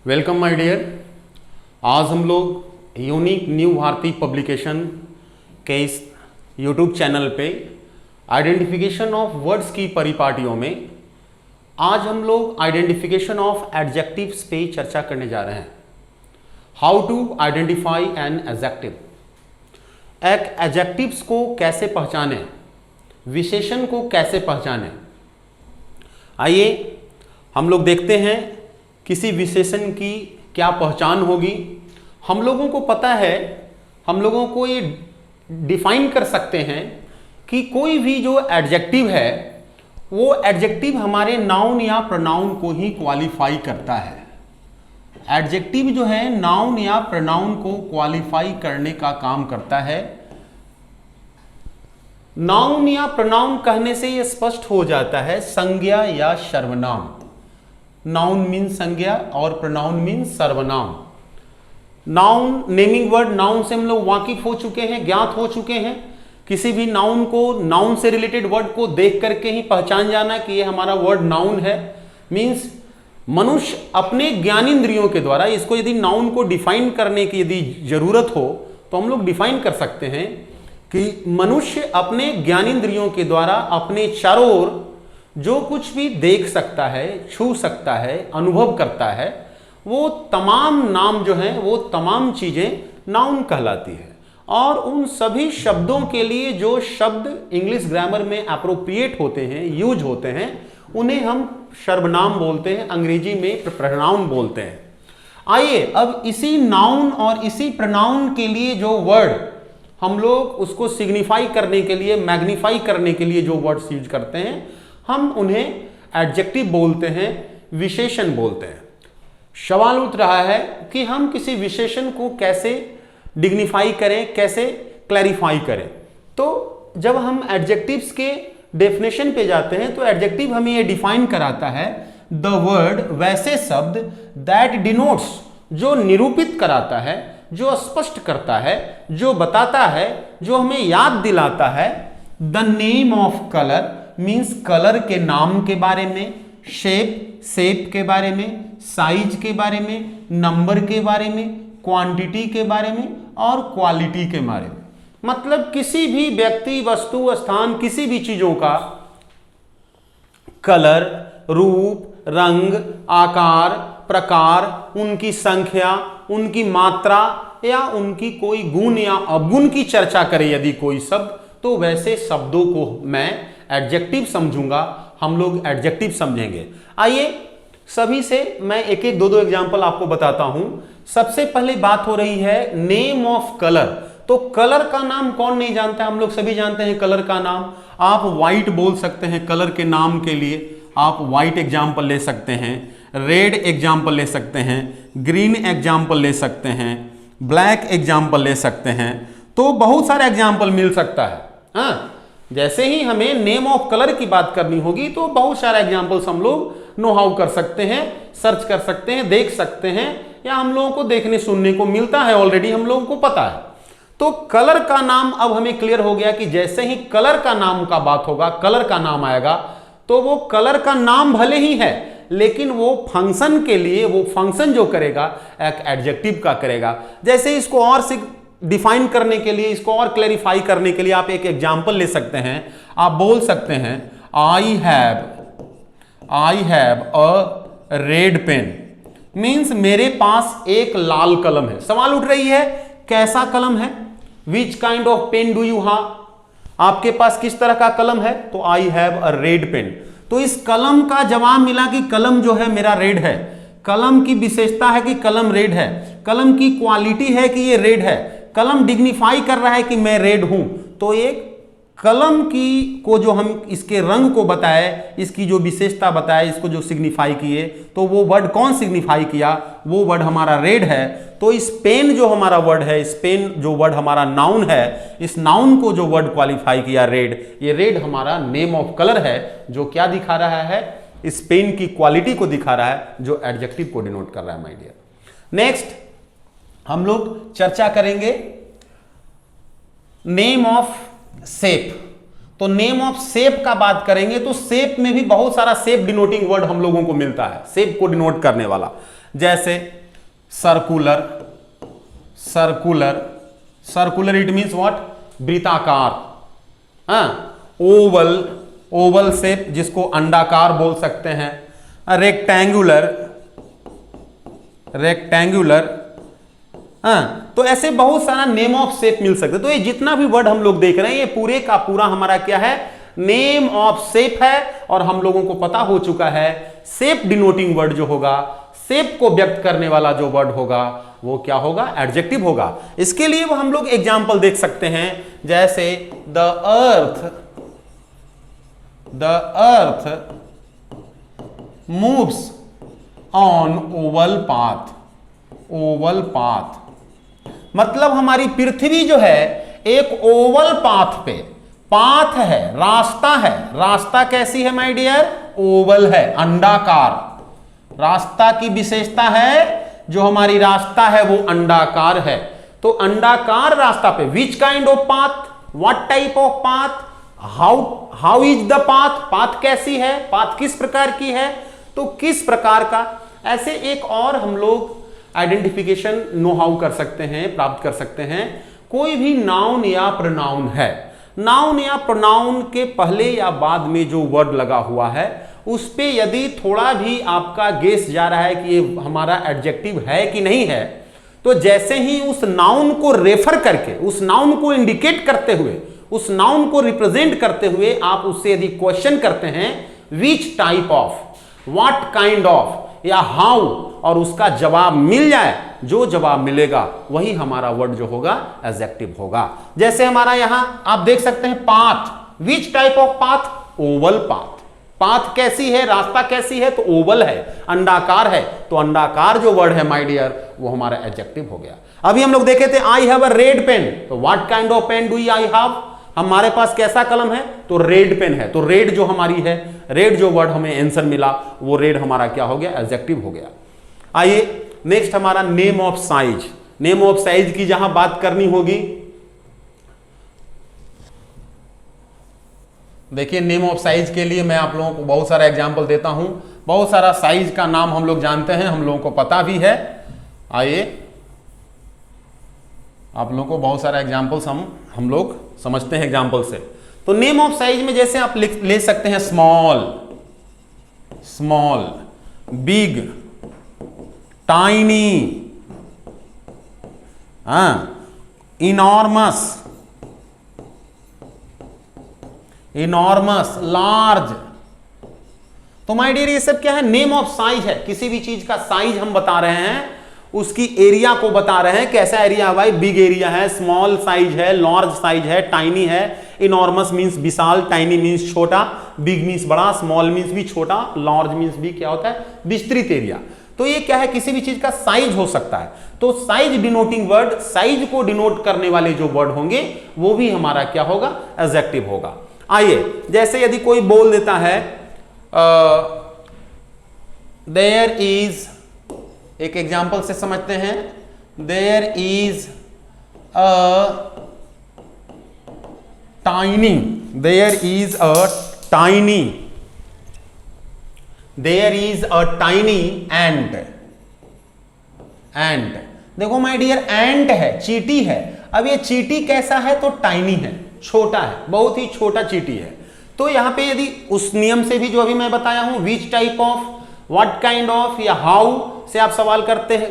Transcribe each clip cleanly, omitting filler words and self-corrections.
Welcome my dear. आज हम लोग यूनिक न्यू भारती पब्लिकेशन के इस यूट्यूब चैनल पे आइडेंटिफिकेशन ऑफ वर्ड्स की परिपाटियों में आज हम लोग आइडेंटिफिकेशन ऑफ एडजेक्टिव्स पे चर्चा करने जा रहे हैं। How to identify an adjective. एक एडजेक्टिव्स को कैसे पहचानें, विशेषण को कैसे पहचानें। आइए हम लोग देखते हैं किसी विशेषण की क्या पहचान होगी। हम लोगों को पता है, हम लोगों को ये डिफाइन कर सकते हैं कि कोई भी जो एडजेक्टिव है वो एडजेक्टिव हमारे नाउन या प्रोनाउन को ही क्वालिफाई करता है। एडजेक्टिव जो है नाउन या प्रोनाउन को क्वालिफाई करने का काम करता है। नाउन या प्रोनाउन कहने से यह स्पष्ट हो जाता है संज्ञा या सर्वनाम। नाउन मीन्स संज्ञा और प्रोनाउन मीन्स सर्वनाम। नाउन नेमिंग वर्ड, नाउन से हम लोग वाकिफ हो चुके हैं, ज्ञात हो चुके हैं। किसी भी नाउन को, नाउन से रिलेटेड वर्ड को देख करके ही पहचान जाना कि ये हमारा वर्ड नाउन है। मीन्स मनुष्य अपने ज्ञानेंद्रियों के द्वारा, इसको यदि नाउन को डिफाइन करने की यदि जरूरत हो तो हम लोग डिफाइन कर सकते हैं कि मनुष्य अपने ज्ञानेंद्रियों के द्वारा अपने चारों ओर जो कुछ भी देख सकता है, छू सकता है, अनुभव करता है, वो तमाम नाम जो हैं, वो तमाम चीजें नाउन कहलाती है। और उन सभी शब्दों के लिए जो शब्द इंग्लिश ग्रामर में अप्रोप्रिएट होते हैं, यूज होते हैं, उन्हें हम सर्वनाम बोलते हैं, अंग्रेजी में प्रोनाउन बोलते हैं। आइए अब इसी नाउन और इसी प्रोनाउन के लिए जो वर्ड हम लोग उसको सिग्निफाई करने के लिए, मैग्नीफाई करने के लिए जो वर्ड्स यूज करते हैं, हम उन्हें एडजेक्टिव बोलते हैं, विशेषण बोलते हैं। सवाल उठ रहा है कि हम किसी विशेषण को कैसे डिग्निफाई करें, कैसे क्लैरिफाई करें। तो जब हम एडजेक्टिव्स के डेफिनेशन पे जाते हैं तो एडजेक्टिव हमें ये डिफाइन कराता है, द वर्ड, वैसे शब्द, दैट डिनोट्स, जो निरूपित कराता है, जो स्पष्ट करता है, जो बताता है, जो हमें याद दिलाता है। The name of colour means colour के नाम के बारे में, शेप के बारे में, साइज के बारे में, नंबर के बारे में, क्वांटिटी के बारे में और क्वालिटी के बारे में। मतलब किसी भी व्यक्ति, वस्तु, स्थान, किसी भी चीजों का कलर, रूप, रंग, आकार, प्रकार, उनकी संख्या, उनकी मात्रा या उनकी कोई गुण या अवगुण की चर्चा करे यदि कोई शब्द, तो वैसे शब्दों को मैं एडजेक्टिव समझूंगा, हम लोग एडजेक्टिव समझेंगे। आइए सभी से मैं एक एक दो एग्जांपल आपको बताता हूं। सबसे पहले बात हो रही है नेम ऑफ कलर। तो कलर का नाम कौन नहीं जानता है, हम लोग सभी जानते हैं कलर का नाम। आप व्हाइट बोल सकते हैं कलर के नाम के लिए, आप व्हाइट एग्जाम्पल ले सकते हैं, रेड एग्जाम्पल ले सकते हैं, ग्रीन एग्जाम्पल ले सकते हैं, ब्लैक एग्जाम्पल ले सकते हैं। तो बहुत सारे एग्जाम्पल मिल सकता है। हाँ, जैसे ही हमें नेम ऑफ कलर की बात करनी होगी तो बहुत सारे एग्जाम्पल्स हम लोग नो हाउ कर सकते हैं, सर्च कर सकते हैं, देख सकते हैं, या हम लोगों को देखने सुनने को मिलता है, ऑलरेडी हम लोगों को पता है। तो कलर का नाम अब हमें क्लियर हो गया कि जैसे ही कलर का नाम का बात होगा, कलर का नाम आएगा, तो वो कलर का नाम भले ही है लेकिन वो फंक्शन के लिए, वो फंक्शन जो करेगा एक एडजेक्टिव का करेगा। जैसे इसको और डिफाइन करने के लिए, इसको और क्लैरिफाई करने के लिए आप एक एग्जाम्पल ले सकते हैं। आप बोल सकते हैं I have a red pen. Means मेरे पास एक लाल कलम है। सवाल उठ रही है कैसा कलम है, which kind of pen do you have, आपके पास किस तरह का कलम है। तो I have a red pen. तो इस कलम का जवाब मिला कि कलम जो है मेरा रेड है। कलम की विशेषता है कि कलम रेड है, कलम की क्वालिटी है कि ये रेड है, कलम डिग्निफाई कर रहा है कि मैं रेड हूं। तो एक कलम की को जो हम इसके रंग को बताए, इसकी जो विशेषता बताए, इसको जो सिग्निफाई किए, तो वो वर्ड कौन सिग्निफाई किया, वो वर्ड हमारा रेड है। तो इस पेन जो हमारा वर्ड है, इस पेन जो वर्ड हमारा नाउन है, इस नाउन को जो वर्ड क्वालिफाई किया रेड, ये रेड हमारा नेम ऑफ कलर है, जो क्या दिखा रहा है, इस पेन की क्वालिटी को दिखा रहा है, जो एडजेक्टिव को डिनोट कर रहा है माय डियर। नेक्स्ट हम लोग चर्चा करेंगे नेम ऑफ शेप। तो नेम ऑफ शेप का बात करेंगे तो शेप में भी बहुत सारा शेप डिनोटिंग वर्ड हम लोगों को मिलता है, शेप को डिनोट करने वाला। जैसे circular, circular, circular it means what, वृत्ताकार। ओवल, ओवल शेप जिसको अंडाकार बोल सकते हैं। Rectangular, rectangular. तो ऐसे बहुत सारा नेम ऑफ शेप मिल सकते हैं। तो ये जितना भी वर्ड हम लोग देख रहे हैं ये पूरे का पूरा हमारा क्या है, नेम ऑफ शेप है। और हम लोगों को पता हो चुका है शेप डिनोटिंग वर्ड जो होगा, शेप को व्यक्त करने वाला जो वर्ड होगा वो क्या होगा, एडजेक्टिव होगा। इसके लिए वो हम लोग एग्जाम्पल देख सकते हैं, जैसे the earth, the earth moves on Oval path, Oval path मतलब हमारी पृथ्वी जो है एक ओवल पाथ पे, पाथ है, रास्ता है। रास्ता कैसी है माय डियर, ओवल है, अंडाकार। रास्ता की विशेषता है जो हमारी रास्ता है वो अंडाकार है। तो अंडाकार रास्ता पे विच kind of path, what type of path, how is the path, path कैसी है, पाथ किस प्रकार की है, तो किस प्रकार का। ऐसे एक और हम लोग आइडेंटिफिकेशन नो हाउ कर सकते हैं, प्राप्त कर सकते हैं। कोई भी नाउन या प्रोनाउन है, नाउन या प्रोनाउन के पहले या बाद में जो वर्ड लगा हुआ है उस पे यदि थोड़ा भी आपका गेस जा रहा है कि ये हमारा एडजेक्टिव है कि नहीं है, तो जैसे ही उस नाउन को रेफर करके, उस नाउन को इंडिकेट करते हुए, उस नाउन को रिप्रेजेंट करते हुए आप उससे यदि क्वेश्चन करते हैं विच type of, what kind of या हाउ, और उसका जवाब मिल जाए, जो जवाब मिलेगा वही हमारा वर्ड जो होगा एडजेक्टिव होगा। जैसे हमारा यहां आप देख सकते हैं path, which type of path, Oval path. Path कैसी है, रास्ता कैसी है, तो ओवल है, अंडाकार है। तो अंडाकार जो वर्ड है माय डियर वो हमारा एडजेक्टिव हो गया। अभी हम लोग देखे थे I have a red pen, तो what kind of pen do I have, हमारे पास कैसा कलम है, तो रेड पेन है। तो रेड जो हमारी है, रेड जो वर्ड हमें आंसर मिला वो रेड हमारा क्या हो गया, एडजेक्टिव हो गया। आइए नेक्स्ट हमारा name of size. Name of size की जहां बात करनी होगी, देखिए नेम ऑफ साइज के लिए मैं आप लोगों को बहुत सारा एग्जांपल देता हूं। बहुत सारा साइज का नाम हम लोग जानते हैं, हम लोगों को पता भी है। आइए आप लोगों को बहुत सारा एग्जांपल्स हम लोग समझते हैं एग्जांपल से। तो नेम ऑफ साइज में जैसे आप ले सकते हैं small, small, big, tiny, enormous, enormous, large. तो माय डियर ये सब क्या है, नेम ऑफ साइज है। किसी भी चीज का साइज हम बता रहे हैं, उसकी एरिया को बता रहे हैं, कैसा एरिया है भाई, बिग एरिया है, स्मॉल साइज है, लार्ज साइज है, टाइनी है। इनॉर्मस मींस विशाल, टाइनी मींस छोटा, बिग मींस बड़ा, स्मॉल मींस भी छोटा, लार्ज मींस भी क्या होता है, विस्तृत एरिया। तो ये क्या है, किसी भी चीज का साइज हो सकता है। तो साइज डिनोटिंग वर्ड, साइज को डिनोट करने वाले जो वर्ड होंगे वो भी हमारा क्या होगा, एडजेक्टिव होगा। आइए जैसे यदि कोई बोल देता है देयर इज, एक एग्जाम्पल से समझते हैं, there is a tiny, there is a tiny, there is a tiny ant. Ant देखो माय डियर, एंट है, चींटी है। अब ये चींटी कैसा है, तो टाइनी है, छोटा है, बहुत ही छोटा चींटी है। तो यहां पे यदि उस नियम से भी जो अभी मैं बताया हूं, विच type of, what kind of या हाउ से आप सवाल करते हैं,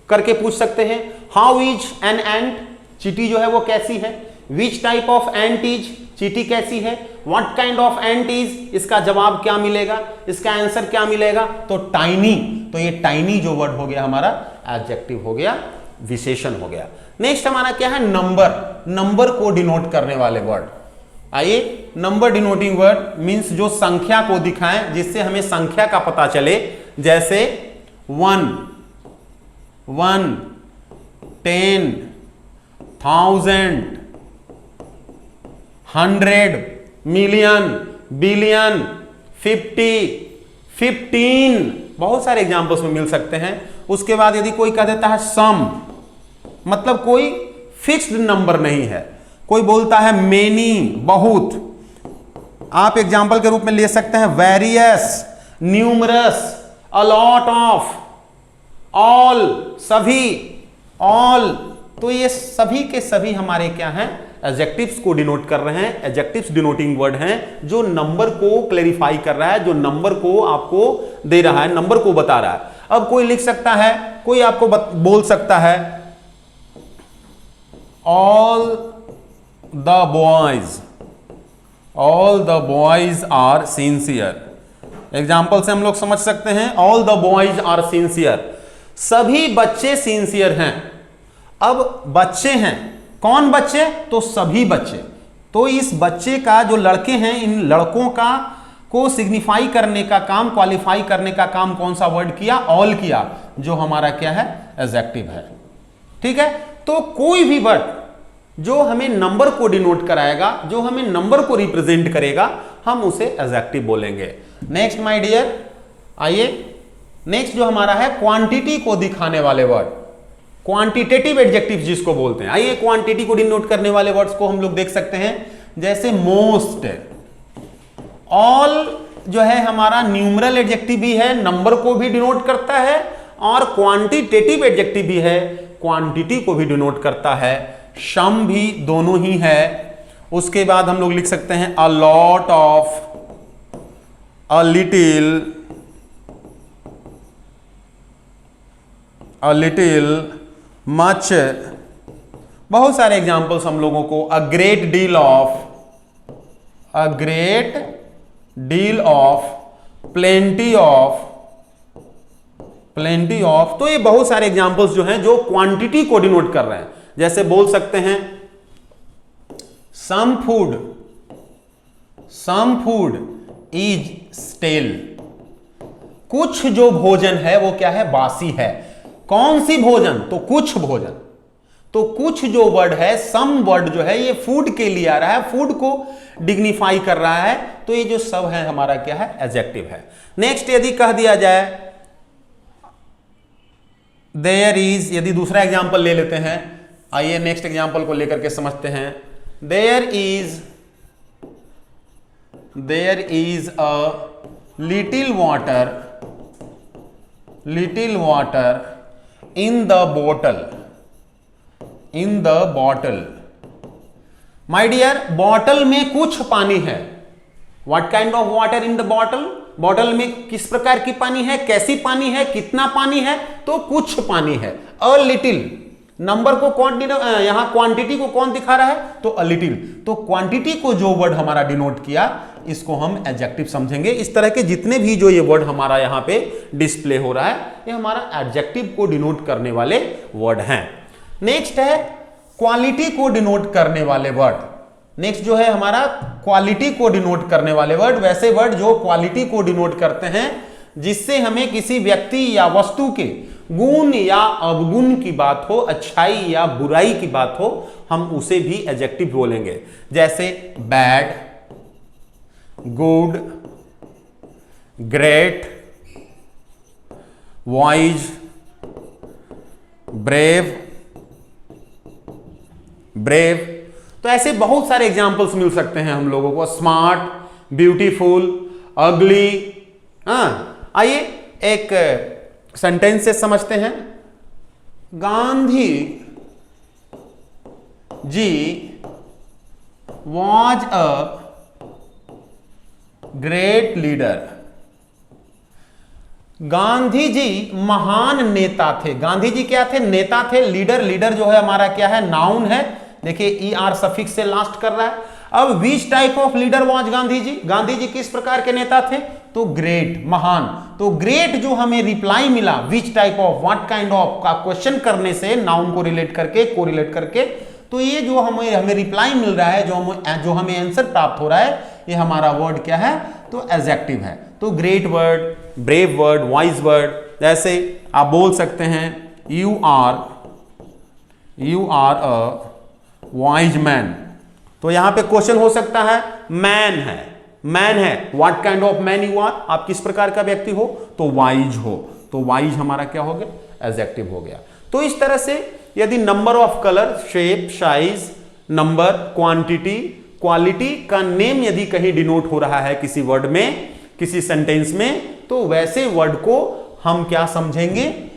करके पूछ सकते हैं। हाउ इज एन एंट, चींटी जो है वो कैसी है। विच टाइप ऑफ एंट इज, चींटी कैसी है। What kind of ant is, इसका जवाब क्या मिलेगा, इसका आंसर क्या मिलेगा, तो टाइनी। तो ये टाइनी जो वर्ड हो गया हमारा एडजेक्टिव हो गया, विशेषण हो गया। नेक्स्ट हमारा क्या है, नंबर, नंबर को डिनोट करने वाले वर्ड। आइए नंबर डिनोटिंग वर्ड मींस जो संख्या को दिखाएं, जिससे हमें संख्या का पता चले। जैसे 1, 10, 1000, 100, मिलियन, बिलियन, 50, 15, बहुत सारे एग्जांपल्स में मिल सकते हैं। उसके बाद यदि कोई कह देता है सम, मतलब कोई फिक्स्ड नंबर नहीं है। कोई बोलता है मेनी, बहुत, आप एग्जाम्पल के रूप में ले सकते हैं various, numerous, a lot of, all, सभी, ऑल, तो ये सभी के सभी हमारे क्या हैं, एडजेक्टिव्स को डिनोट कर रहे हैं। एडजेक्टिव्स डिनोटिंग वर्ड हैं जो नंबर को क्लेरिफाई कर रहा है, जो नंबर को आपको दे रहा है, नंबर को बता रहा है। अब कोई लिख सकता है, कोई आपको बोल सकता है all the boys are sincere. Example से हम लोग समझ सकते हैं, all the boys are sincere, सभी बच्चे सिंसियर हैं। अब बच्चे हैं, कौन बच्चे, तो सभी बच्चे। तो इस बच्चे का जो लड़के हैं, इन लड़कों का को सिग्निफाई करने का काम, क्वालिफाई करने का काम कौन सा वर्ड किया, ऑल किया, जो हमारा क्या है, एडजेक्टिव है। ठीक है, तो कोई भी वर्ड जो हमें नंबर को डिनोट कराएगा, जो हमें नंबर को रिप्रेजेंट करेगा, हम उसे एडजेक्टिव बोलेंगे। नेक्स्ट माय डियर, आइए नेक्स्ट जो हमारा है क्वांटिटी को दिखाने वाले वर्ड, क्वांटिटेटिव एडजेक्टिव जिसको बोलते हैं। आइए क्वांटिटी को डिनोट करने वाले वर्ड्स को हम लोग देख सकते हैं, जैसे मोस्ट। ऑल जो है हमारा न्यूमरल एडजेक्टिव भी है, नंबर को भी डिनोट करता है, और क्वांटिटेटिव एडजेक्टिव भी है, क्वांटिटी को भी डिनोट करता है। सम भी, दोनों ही है। उसके बाद हम लोग लिख सकते हैं a lot of, a little, a little, much, बहुत सारे एग्जाम्पल्स हम लोगों को, a great deal of, a great deal of, plenty of, plenty of. तो ये बहुत सारे एग्जाम्पल्स जो हैं जो क्वांटिटी को डिनोट कर रहे हैं। जैसे बोल सकते हैं सम फूड इज स्टेल, कुछ जो भोजन है वो क्या है, बासी है। कौन सी भोजन, तो कुछ भोजन। तो कुछ जो वर्ड है, सम वर्ड जो है, ये फूड के लिए आ रहा है, फूड को डिग्निफाई कर रहा है। तो ये जो सब है हमारा क्या है, एडजेक्टिव है। नेक्स्ट यदि कह दिया जाए देयर इज, यदि दूसरा एग्जांपल ले लेते हैं, आइए नेक्स्ट एग्जांपल को लेकर के समझते हैं। There is a little water in the bottle, my dear, bottle में कुछ पानी है। what kind of water in the bottle, bottle में किस प्रकार की पानी है, कैसी पानी है, कितना पानी है, तो कुछ पानी है। a little, नंबर को कौन, यहां क्वांटिटी को कौन दिखा रहा है, तो a little। तो क्वांटिटी को जो वर्ड हमारा डिनोट किया, इसको हम एडजेक्टिव समझेंगे। इस तरह के जितने भी जो ये वर्ड हमारा यहां पे डिस्प्ले हो रहा है, ये हमारा एडजेक्टिव को डिनोट करने वाले वर्ड हैं। नेक्स्ट है क्वालिटी को डिनोट करने वाले वर्ड। नेक्स्ट जो है हमारा क्वालिटी को डिनोट करने वाले वर्ड, वैसे वर्ड जो क्वालिटी को डिनोट करते हैं, जिससे हमें किसी व्यक्ति या वस्तु के गुण या अवगुण की बात हो, अच्छाई या बुराई की बात हो, हम उसे भी एडजेक्टिव बोलेंगे। जैसे bad, good, great, wise, brave. तो ऐसे बहुत सारे एग्जाम्पल्स मिल सकते हैं हम लोगों को, स्मार्ट, ब्यूटीफुल, अगली। आइए एक सेंटेंस से समझते हैं। Gandhi ji was a great leader. Gandhi ji महान नेता थे। गांधी जी क्या थे, नेता थे। लीडर जो है हमारा क्या है, नाउन है। देखिए ई आर सफिक्स से लास्ट कर रहा है। अब which type of leader was Gandhi ji, Gandhi ji किस प्रकार के नेता थे, तो ग्रेट, महान। तो ग्रेट जो हमें रिप्लाई मिला, विच type of, what kind of का क्वेश्चन करने से, नाउन को रिलेट करके, कोरिलेट करके, तो ये जो हमें रिप्लाई मिल रहा है, जो हमें आंसर प्राप्त हो रहा है, ये हमारा वर्ड क्या है, तो एडजेक्टिव है। तो great word, brave word, wise word. जैसे आप बोल सकते हैं you are a wise man. तो यहां पे क्वेश्चन हो सकता है, मैन है, what kind of man you are, आप किस प्रकार का व्यक्ति हो, तो वाइज हो। तो वाइज हमारा क्या हो गया, एडजेक्टिव हो गया। तो इस तरह से यदि number of colour, shape, size, number, quantity, quality का नेम यदि कहीं डिनोट हो रहा है किसी वर्ड में, किसी सेंटेंस में, तो वैसे वर्ड को हम क्या समझेंगे,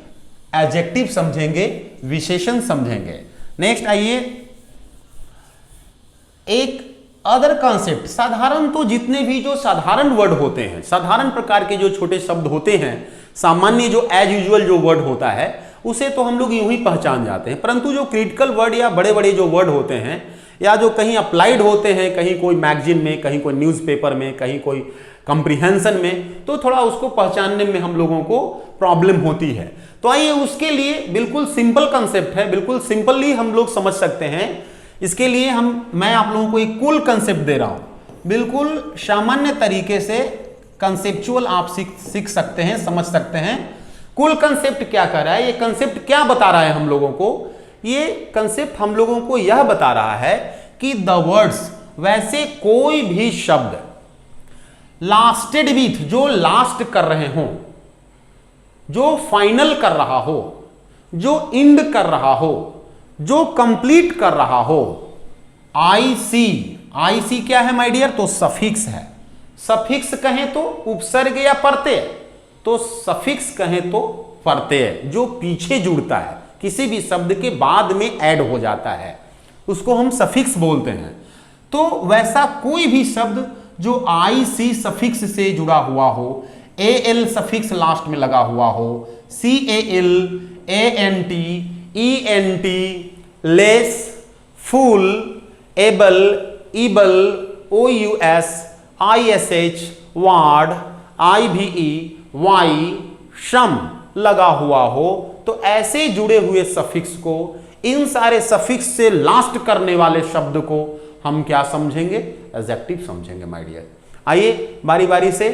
एडजेक्टिव समझेंगे, विशेषण समझेंगे। नेक्स्ट आइए, एक अदर कॉन्सेप्ट, साधारण तो जितने भी जो साधारण वर्ड होते हैं, साधारण प्रकार के जो छोटे शब्द होते हैं, सामान्य जो एज यूजुअल जो वर्ड होता है उसे तो हम लोग यूं ही पहचान जाते हैं, परंतु जो क्रिटिकल वर्ड या बड़े बड़े जो वर्ड होते हैं या जो कहीं अप्लाइड होते हैं, कहीं कोई मैगजीन में, कहीं कोई न्यूज़पेपर में, कहीं कोई कंप्रीहेंशन में, तो थोड़ा उसको पहचानने में हम लोगों को प्रॉब्लम होती है। तो आइए उसके लिए बिल्कुल सिंपल कंसेप्ट है, बिल्कुल सिंपली हम लोग समझ सकते हैं। इसके लिए मैं आप लोगों को एक कूल कंसेप्ट दे रहा हूं, बिल्कुल सामान्य तरीके से कंसेप्चुअल आप सीख सकते हैं, समझ सकते हैं। कूल कंसेप्ट क्या कर रहा है, ये कंसेप्ट क्या बता रहा है हम लोगों को? ये कंसेप्ट हम लोगों को यह बता रहा है कि द वर्ड्स, वैसे कोई भी शब्द लास्टेड विथ, जो लास्ट कर रहे हो, जो फाइनल कर रहा हो, जो इंड कर रहा हो, जो कंप्लीट कर रहा हो, आई सी क्या है माय डियर? तो सफिक्स है। सफिक्स कहें तो उपसर्ग या प्रत्यय, तो सफिक्स कहें तो प्रत्यय जो पीछे जुड़ता है, किसी भी शब्द के बाद में ऐड हो जाता है, उसको हम सफिक्स बोलते हैं। तो वैसा कोई भी शब्द जो आई-सी सफिक्स से जुड़ा हुआ हो, एल सफिक्स लास्ट में लगा हुआ हो, CAL, ANT, ENT, less, ful, able, ible, OUS, ISH, ward, IVE, Y, शम लगा हुआ हो, तो ऐसे जुड़े हुए सफिक्स को, इन सारे सफिक्स से लास्ट करने वाले शब्द को हम क्या समझेंगे? एडजेक्टिव समझेंगे माय डियर। आइए बारी बारी से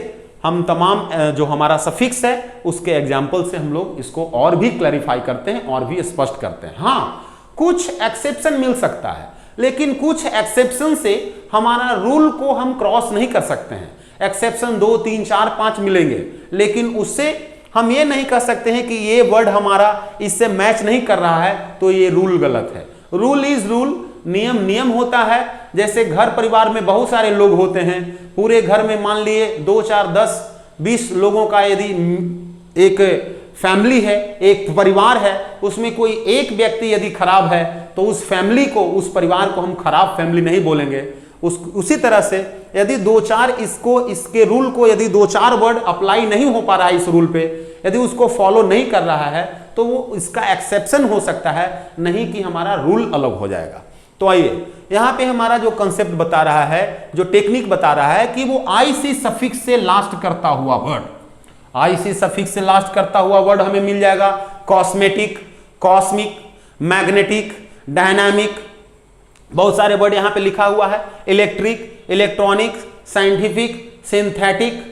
हम तमाम जो हमारा सफिक्स है उसके एग्जाम्पल से हम लोग इसको और भी क्लैरिफाई करते हैं और भी स्पष्ट करते हैं। हाँ, कुछ एक्सेप्शन मिल सकता है, लेकिन कुछ एक्सेप्शन से हमारा रूल को हम क्रॉस नहीं कर सकते हैं। एक्सेप्शन 2, 3, 4, 5 मिलेंगे, लेकिन उससे हम ये नहीं कह सकते हैं कि ये वर्ड हमारा इससे मैच नहीं कर रहा है तो ये रूल गलत है। रूल इज रूल, नियम नियम होता है। जैसे घर परिवार में बहुत सारे लोग होते हैं, पूरे घर में मान लिए 2, 4, 10, 20 लोगों का यदि एक फैमिली है, एक परिवार है, उसमें कोई एक व्यक्ति यदि खराब है तो उस फैमिली को, उस परिवार को हम खराब फैमिली नहीं बोलेंगे। उसी तरह से यदि 2-4 इसके रूल को, यदि 2-4 वर्ड अप्लाई नहीं हो पा रहा है इस रूल पे, यदि उसको फॉलो नहीं कर रहा है, तो वो इसका एक्सेप्शन हो सकता है, नहीं कि हमारा रूल अलग हो जाएगा। तो आइए यहां पे हमारा जो कंसेप्ट बता रहा है, जो टेक्निक बता रहा है कि वो आई-सी सफिक्स से लास्ट करता हुआ वर्ड, आई-सी सफिक्स से लास्ट करता हुआ वर्ड हमें मिल जाएगा कॉस्मेटिक, कॉस्मिक, मैग्नेटिक, डायनामिक, बहुत सारे वर्ड यहां पे लिखा हुआ है, electric, electronic, scientific, synthetic,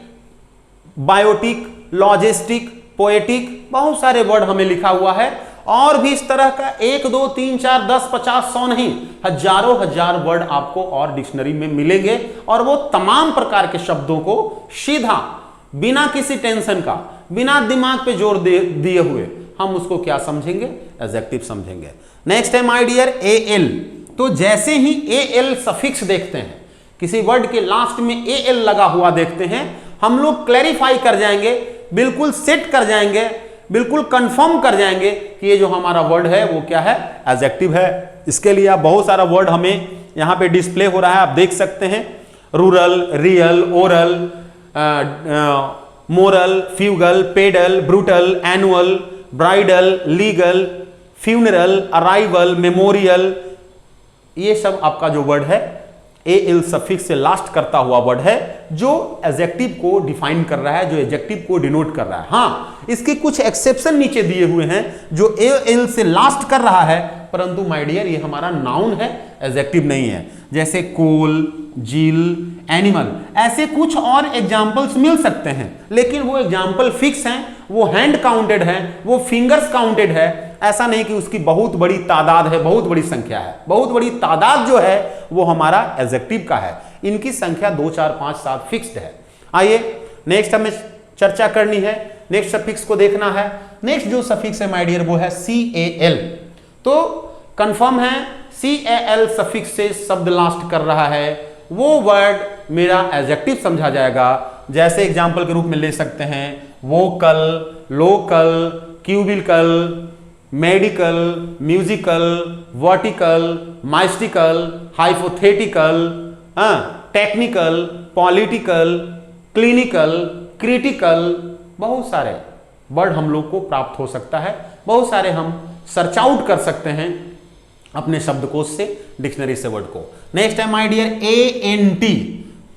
biotic, logistic, poetic, बहुत सारे वर्ड हमें लिखा हुआ है। और भी इस तरह का 1, 2, 3, 4, 10, 50, 100 नहीं, हजारों हजार वर्ड आपको और डिक्शनरी में मिलेंगे, और वो तमाम प्रकार के शब्दों को सीधा बिना किसी टेंशन का, बिना दिमाग पे जोर दिए हुए हम उसको क्या समझेंगे? एडजेक्टिव समझेंगे। नेक्स्ट है माय डियर AL। तो जैसे ही AL सफिक्स देखते हैं, किसी वर्ड के लास्ट में AL लगा हुआ देखते हैं, हम लोग क्लैरिफाई कर जाएंगे, बिल्कुल सेट कर जाएंगे, बिल्कुल कंफर्म कर जाएंगे कि ये जो हमारा वर्ड है वो क्या है? एडजेक्टिव है। इसके लिए आप बहुत सारा वर्ड हमें यहाँ पे डिस्प्ले हो रहा है, आप देख सकते हैं। Rural, real, oral, moral, fugal, pedal, brutal, annual, bridal, legal, funeral, arrival, memorial, ये सब आपका जो वर्ड है AL सफिक्स से लास्ट करता हुआ वर्ड है, जो एडजेक्टिव को डिफाइन कर रहा है, जो एडजेक्टिव को डिनोट कर रहा है। हाँ, इसके कुछ एक्सेप्शन नीचे दिए हुए हैं जो AL से लास्ट कर रहा है, परंतु माय डियर ये हमारा नाउन है, एडजेक्टिव नहीं है। जैसे कोल, झील, एनिमल, ऐसे कुछ और एग्जाम्पल्स मिल सकते हैं, लेकिन वो एग्जाम्पल फिक्स हैं, वो हैंड काउंटेड है, वो फिंगर्स काउंटेड है। ऐसा नहीं कि उसकी बहुत बड़ी तादाद है, बहुत बड़ी संख्या है। बहुत बड़ी तादाद जो है वो हमारा एडजेक्टिव का है, इनकी संख्या 2, 4, 5, 7 फिक्स्ड है। आइए नेक्स्ट हमें चर्चा करनी है, नेक्स्ट सफिक्स को देखना है। नेक्स्ट जो सफिक्स है माय डियर वो है CAL। तो कंफर्म है CAL सफिक्स से शब्द लास्ट कर रहा है, वो वर्ड मेरा एडजेक्टिव समझा जाएगा। जैसे एग्जाम्पल के रूप में ले सकते हैं vocal, local, cubical, medical, musical, vertical, mystical, hypothetical, technical, political, clinical, critical, बहुत सारे वर्ड हम लोग को प्राप्त हो सकता है, बहुत सारे हम सर्च आउट कर सकते हैं अपने शब्दकोश से, डिक्शनरी से वर्ड को। नेक्स्ट है माय डियर ANT।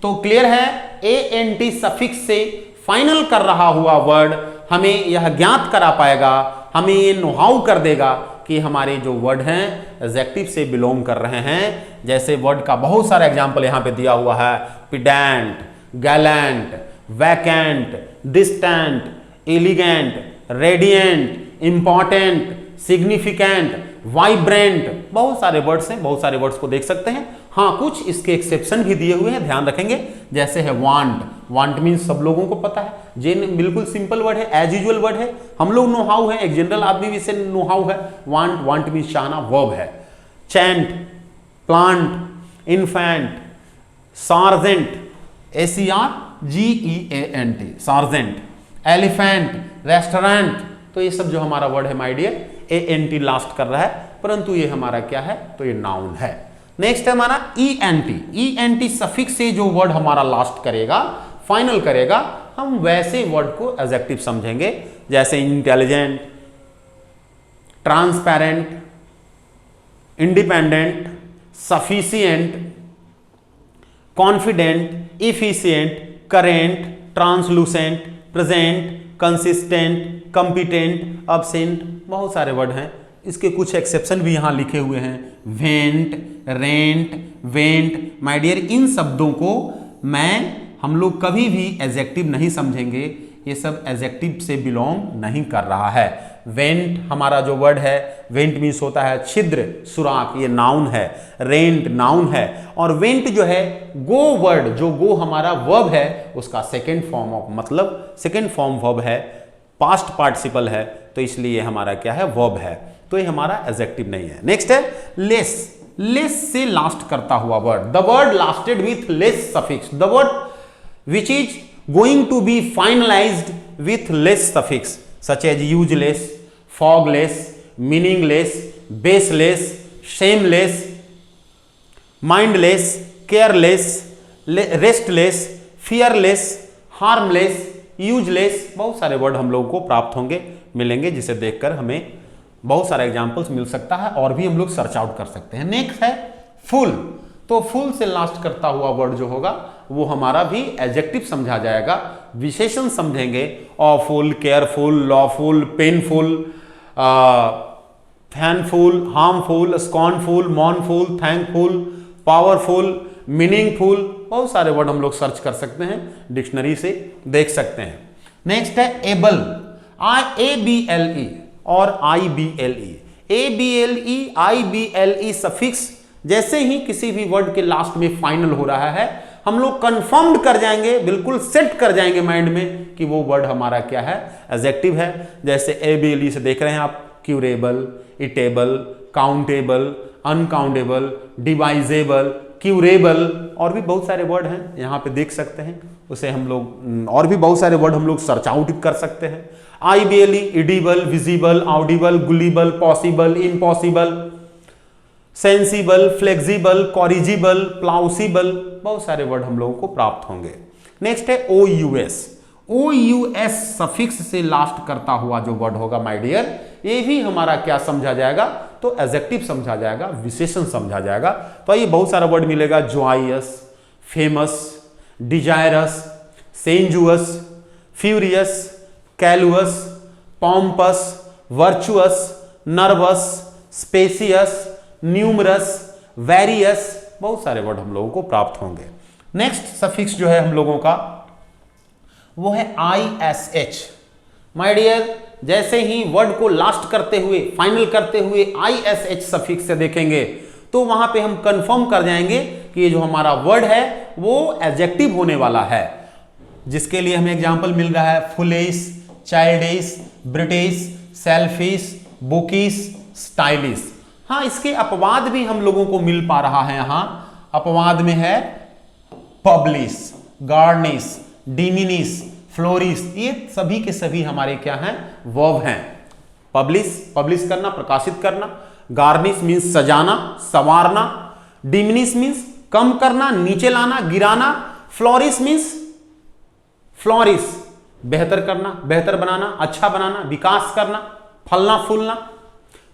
तो क्लियर है, ANT सफिक्स से फाइनल कर रहा हुआ वर्ड हमें यह ज्ञात करा पाएगा, हमें ये नो हाउ कर देगा कि हमारे जो वर्ड हैं एडजेक्टिव से बिलोंग कर रहे हैं। जैसे वर्ड का बहुत सारा एग्जांपल यहाँ पे दिया हुआ है, pedant, gallant, vacant, distant, elegant, radiant, important, significant, vibrant, बहुत सारे वर्ड्स हैं, बहुत सारे वर्ड्स को देख सकते हैं। हाँ, कुछ इसके एक्सेप्शन भी दिए हुए हैं, ध्यान रखेंगे। जैसे है वांट, वांट मीन्स सब लोगों को पता है, जेन बिल्कुल सिंपल वर्ड है, एज यूजुअल वर्ड है, हम लोग नो हाउ है, एक जनरल आदमी भी इसे नो हाउ है। वांट, वांट मीन्स चाहना, वर्ब है। Chant, plant, infant, sergeant, SERGEANT, sergeant, elephant, restaurant, तो ये सब जो हमारा वर्ड है माय डियर ANT लास्ट कर रहा है, परंतु ये हमारा क्या है, तो ये नाउन है। नेक्स्ट है हमारा ENT। ENT सफिक्स से जो वर्ड हमारा लास्ट करेगा, फाइनल करेगा, हम वैसे वर्ड को एडजेक्टिव समझेंगे। जैसे intelligent, transparent, independent, sufficient, confident, efficient, current, translucent, present, consistent, competent, absent, बहुत सारे वर्ड हैं। इसके कुछ एक्सेप्शन भी यहाँ लिखे हुए हैं, vent, rent, vent. My dear, इन शब्दों को हम लोग कभी भी एडजेक्टिव नहीं समझेंगे, ये सब एडजेक्टिव से बिलोंग नहीं कर रहा है। वेंट हमारा जो वर्ड है, वेंट मीन्स होता है छिद्र, सुराख, ये नाउन है। रेंट नाउन है, और वेंट जो है गो वर्ड, जो गो हमारा वर्ब है, उसका सेकेंड फॉर्म ऑफ, मतलब सेकेंड फॉर्म वर्ब है, पास्ट पार्टिसिपल है, तो इसलिए हमारा क्या है, वर्ब है, तो ये हमारा एडजेक्टिव नहीं है। नेक्स्ट है लेस। लेस से लास्ट करता हुआ word, the word lasted with less suffix, the word which is going to be finalised with less suffix such as useless, fogless, meaningless, baseless, shameless, mindless, careless, restless, fearless, harmless, useless, बहुत सारे word हम लोगों को प्राप्त होंगे, मिलेंगे, जिसे देखकर हमें बहुत सारे एग्जाम्पल्स मिल सकता है, और भी हम लोग सर्च आउट कर सकते हैं। नेक्स्ट है फुल। तो फुल से लास्ट करता हुआ वर्ड जो होगा वो हमारा भी एडजेक्टिव समझा जाएगा, विशेषण समझेंगे, awful, careful, lawful, painful, fanful, harmful, scornful, mournful, thankful, powerful, meaningful, बहुत सारे वर्ड हम लोग सर्च कर सकते हैं, डिक्शनरी से देख सकते हैं। नेक्स्ट है एबल, ABLE और IBLE। ABLE, IBLE सफिक्स जैसे ही किसी भी वर्ड के लास्ट में फाइनल हो रहा है, हम लोग कंफर्म कर जाएंगे, बिल्कुल सेट कर जाएंगे माइंड में कि वो वर्ड हमारा क्या है, एडजेक्टिव है। जैसे ABLE से देख रहे हैं आप, curable, edible, countable, uncountable, divisible, curable, और भी बहुत सारे वर्ड हैं यहाँ पे देख सकते हैं, उसे हम लोग और भी बहुत सारे वर्ड हम लोग सर्च आउट कर सकते हैं। IBLE, edible, visible, audible, gullible, possible, impossible, sensible, flexible, corrigible, plausible, बहुत सारे वर्ड हम लोगों को प्राप्त होंगे। नेक्स्ट है OUS। OUS सफिक्स से लास्ट करता हुआ जो वर्ड होगा माय डियर, ये भी हमारा क्या समझा जाएगा, तो एडजेक्टिव समझा जाएगा, विशेषण समझा जाएगा। तो ये बहुत सारा वर्ड मिलेगा, joyous, famous, desirous, sensuous, furious, callous, pompous, virtuous, nervous, spacious, numerous, various, बहुत सारे वर्ड हम लोगों को प्राप्त होंगे। नेक्स्ट सफिक्स जो है हम लोगों का वो है ISH। माय डियर, जैसे ही वर्ड को लास्ट करते हुए, फाइनल करते हुए ISH सफिक्स से देखेंगे तो वहां पे हम कंफर्म कर जाएंगे कि ये जो हमारा वर्ड है वो एडजेक्टिव होने वाला है, जिसके लिए हमें एग्जांपल मिल रहा है, foolish, childish, British, selfish, bookish, stylish. हाँ, इसके अपवाद भी हम लोगों को मिल पा रहा है। यहाँ अपवाद में है पब्लिश, गार्निश, डिमिनिश, फ्लोरिश, ये सभी के सभी हमारे क्या हैं, वर्ब हैं। पब्लिश करना, प्रकाशित करना। गार्निश मीन्स सजाना, संवारना। डिमिनिश मीन्स कम करना, नीचे लाना, गिराना। फ्लोरिश मीन्स फ्लोरिश बेहतर करना, बेहतर बनाना, अच्छा बनाना, विकास करना, फलना फूलना।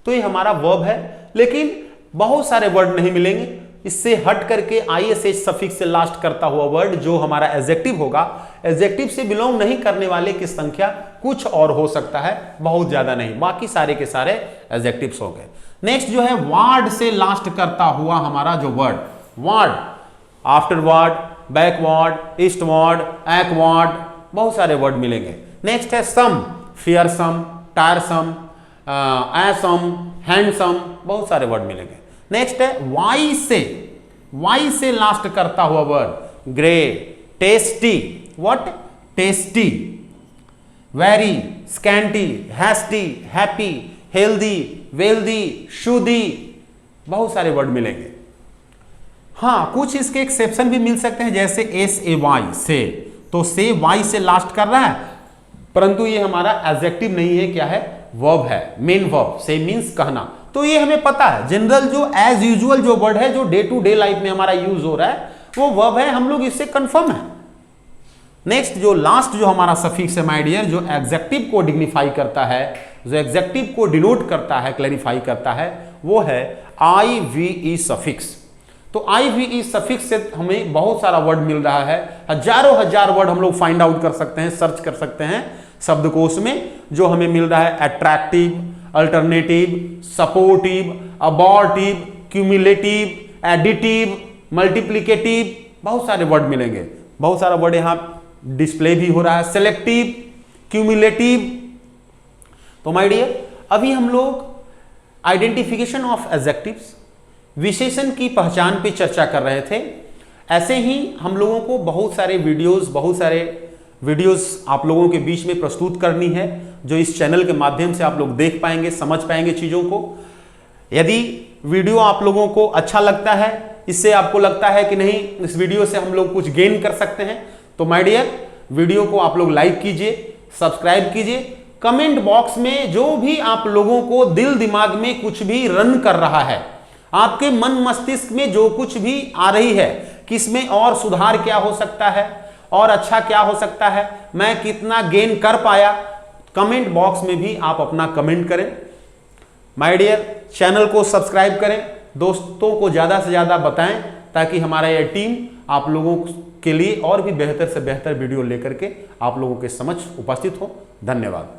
तो ये हमारा वर्ब है, लेकिन बहुत सारे वर्ड नहीं मिलेंगे। इससे हट करके ISH सफिक्स से लास्ट करता हुआ वर्ड जो हमारा एडजेक्टिव होगा, एडजेक्टिव से बिलोंग नहीं करने वाले की संख्या कुछ और हो सकता है, बहुत ज्यादा नहीं, बाकी सारे के सारे एडजेक्टिव्स हो गए। नेक्स्ट जो है वार्ड से लास्ट करता हुआ हमारा जो word, ward, afterward, backward, eastward, acquired, बहुत सारे वर्ड मिलेंगे। नेक्स्ट है सम, फियरसम, टायरसम, एसम, हैंडसम, बहुत सारे वर्ड मिलेंगे। नेक्स्ट है वाई से लास्ट करता हुआ word, grey, tasty, what, tasty, very, scanty, hasty, happy, healthy, wealthy, shoddy, बहुत सारे वर्ड मिलेंगे। हाँ, कुछ इसके एक्सेप्शन भी मिल सकते हैं, जैसे SAY से, तो से वाई से लास्ट कर रहा है, परंतु ये हमारा एडजेक्टिव नहीं है, क्या है, वर्ब है, मेन वर्ब। से मीन्स कहना, तो ये हमें पता है। जनरल जो एज यूजुअल जो वर्ड है, जो डे टू डे लाइफ में हमारा यूज हो रहा है, वो वर्ब है, हम लोग इससे कंफर्म है। नेक्स्ट जो लास्ट जो हमारा सफिक्स है माय डियर, जो एग्जेक्टिव को डिग्निफाई करता है, जो एग्जेक्टिव को डिनोट करता है, क्लैरिफाई करता है, वो है IVE सफिक्स। तो IVE सफिक्स से हमें बहुत सारा वर्ड मिल रहा है, हजारों हजार वर्ड हम लोग फाइंड आउट कर सकते हैं, सर्च कर सकते हैं शब्दकोश में, जो हमें मिल रहा है attractive, alternative, supportive, abortive, cumulative, additive, multiplicative, बहुत सारे वर्ड मिलेंगे। बहुत सारा वर्ड यहां डिस्प्ले भी हो रहा है, सेलेक्टिव, क्यूमुलेटिव। तो माय डियर, अभी हम लोग आइडेंटिफिकेशन ऑफ एडजेक्टिव्स, विशेषण की पहचान पे चर्चा कर रहे थे। ऐसे ही हम लोगों को बहुत सारे वीडियोस आप लोगों के बीच में प्रस्तुत करनी है, जो इस चैनल के माध्यम से आप लोग देख पाएंगे, समझ पाएंगे चीज़ों को। यदि वीडियो आप लोगों को अच्छा लगता है, इससे आपको लगता है कि नहीं इस वीडियो से हम लोग कुछ गेन कर सकते हैं, तो माय डियर वीडियो को आप लोग लाइक कीजिए, सब्सक्राइब कीजिए। कमेंट बॉक्स में जो भी आप लोगों को दिल दिमाग में कुछ भी रन कर रहा है, आपके मन मस्तिष्क में जो कुछ भी आ रही है, किसमें और सुधार क्या हो सकता है और अच्छा क्या हो सकता है, मैं कितना गेन कर पाया, कमेंट बॉक्स में भी आप अपना कमेंट करें। माय डियर, चैनल को सब्सक्राइब करें, दोस्तों को ज़्यादा से ज़्यादा बताएं, ताकि हमारा यह टीम आप लोगों के लिए और भी बेहतर से बेहतर वीडियो लेकर के आप लोगों के समक्ष उपस्थित हो। धन्यवाद।